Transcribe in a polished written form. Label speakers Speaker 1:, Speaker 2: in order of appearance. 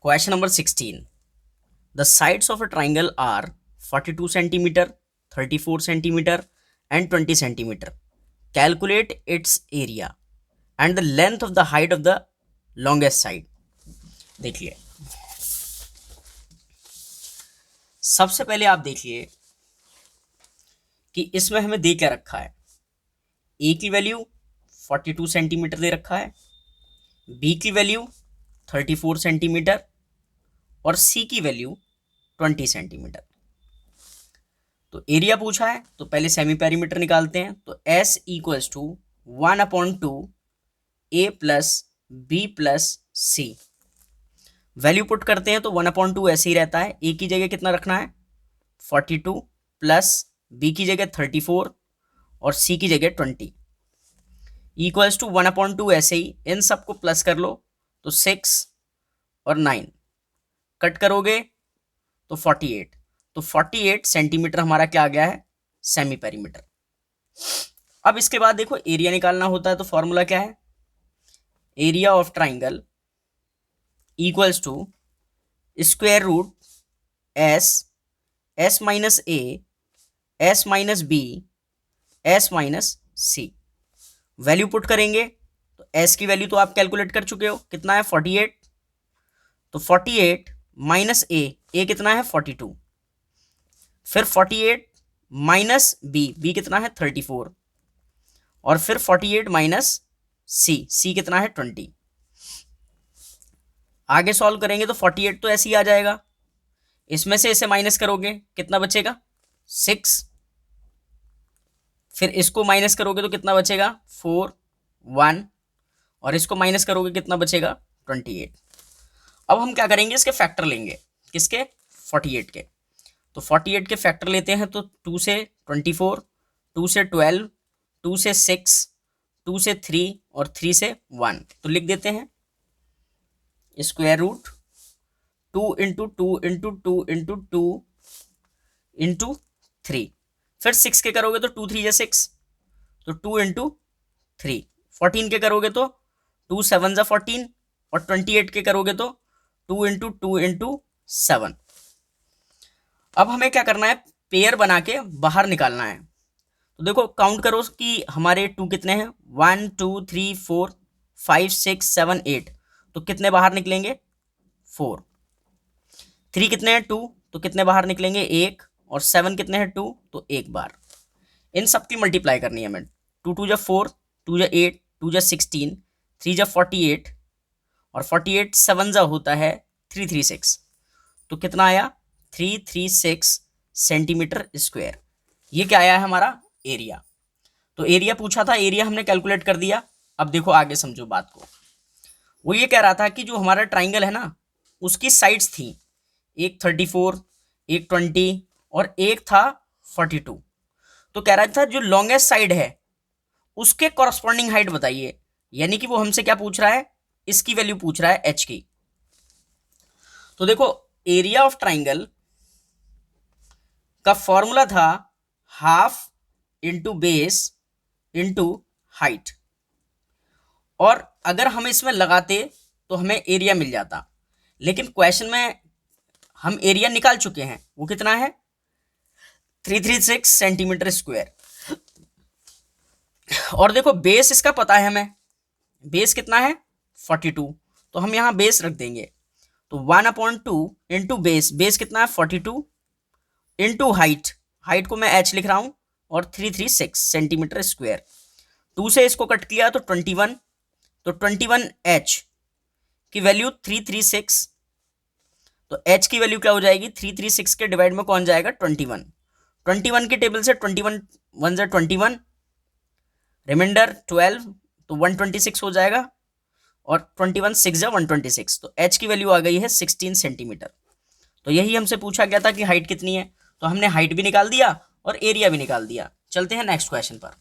Speaker 1: Question number 16. The sides of a triangle are 42 centimeter, 34 centimeter and 20 centimeter. Calculate its area and the length of the height of the longest side. देखिए, सबसे पहले आप देखिए कि इसमें हमें दे क्या रखा है। ए की वैल्यू 42 सेंटीमीटर दे रखा है, बी की वैल्यू 34 सेंटीमीटर और सी की वैल्यू 20 सेंटीमीटर। तो एरिया पूछा है तो पहले सेमी पेरीमीटर निकालते हैं। तो S equals to 1/2 A plus B plus C. Value put करते हैं तो 1/2 ऐसे ही रहता है। ए की जगह कितना रखना है 42 प्लस बी की जगह 34 और सी की जगह 20 इक्वल्स टू 1/2 ऐसे ही इन सबको प्लस कर लो तो 6 और 9 कट करोगे तो 48। तो 48 सेंटीमीटर हमारा क्या आ गया है सेमी पेरीमीटर। अब इसके बाद देखो एरिया निकालना होता है तो फॉर्मूला क्या है, area of triangle equals to square root S minus A S minus B S minus C. Value put करेंगे तो एस की वैल्यू तो आप कैलकुलेट कर चुके हो, कितना है 48। तो 48 माइनस ए कितना है 42, फिर 48 माइनस बी कितना है 34 और फिर 48 माइनस सी कितना है 20। आगे सॉल्व करेंगे तो 48 तो ऐसे ही आ जाएगा, इसमें से इसे माइनस करोगे कितना बचेगा 6, फिर इसको माइनस करोगे तो कितना बचेगा 4 1 और इसको माइनस करोगे कितना बचेगा 28। अब हम क्या करेंगे इसके फैक्टर लेंगे, किसके 48 के। तो 48 के फैक्टर लेते हैं तो 2 से 24, 2 से 12, 2 से 6, 2 से 3 और 3 से 1। तो लिख देते हैं square root 2 into 2 into 2 into 2 into 3। फिर 6 के करोगे तो 2 3 या 6 तो 2 इंटू 3। 14 के करोगे तो 2 7 जा 14 और 28 के करोगे तो 2 इंटू 2 इंटू 7। अब हमें क्या करना है पेयर बना के बाहर निकालना है। तो देखो काउंट करो कि हमारे 2 कितने हैं 1 2 3 4 5 6 7 8। तो कितने बाहर निकलेंगे 4। 3 कितने हैं 2 तो कितने बाहर निकलेंगे 1 और 7 कितने हैं 2 तो 1 बार। इन सब की मल्टीप्लाई करनी है हमें। 2 2 जा 4, 2 जा 8, 2 जा 16, 3 जा 48 और 48 7 जा होता है 336। तो कितना आया 336 सेंटीमीटर स्क्वायर। ये क्या आया है हमारा एरिया। तो एरिया पूछा था, एरिया हमने कैलकुलेट कर दिया। अब देखो आगे समझो बात को। वो ये कह रहा था कि जो हमारा ट्राइंगल है ना उसकी साइड्स थी, एक 34, एक 20 और एक था 42। तो कह रहा था जो लॉन्गेस्ट साइड है उसके कॉरस्पॉन्डिंग हाइट बताइए। यानी कि वो हमसे क्या पूछ रहा है, इसकी वैल्यू पूछ रहा है एच की। तो देखो एरिया ऑफ ट्राइंगल का फॉर्मूला था half into base into height, और अगर हम इसमें लगाते तो हमें एरिया मिल जाता। लेकिन क्वेश्चन में हम एरिया निकाल चुके हैं, वो कितना है 336 सेंटीमीटर स्क्वायर। और देखो बेस इसका पता है हमें, बेस कितना है 42। तो हम यहां बेस रख देंगे तो 1/2 इंटू बेस कितना है 42 इंटू हाइट को मैं h लिख रहा हूं और 336 सेंटीमीटर स्क्वायर। 2 से इसको कट किया तो 21, तो 21h की वैल्यू 336। तो h की वैल्यू क्या हो जाएगी 336 के डिवाइड में कौन जाएगा 21 की टेबल से 21 1 जा 21, रिमाइंडर 12 तो 126 हो जाएगा और 21 6 जा 126। तो h की वैल्यू आ गई है 16 सेंटीमीटर। तो यही हमसे पूछा गया था कि हाइट कितनी है, तो हमने हाइट भी निकाल दिया और एरिया भी निकाल दिया। चलते हैं नेक्स्ट क्वेश्चन पर।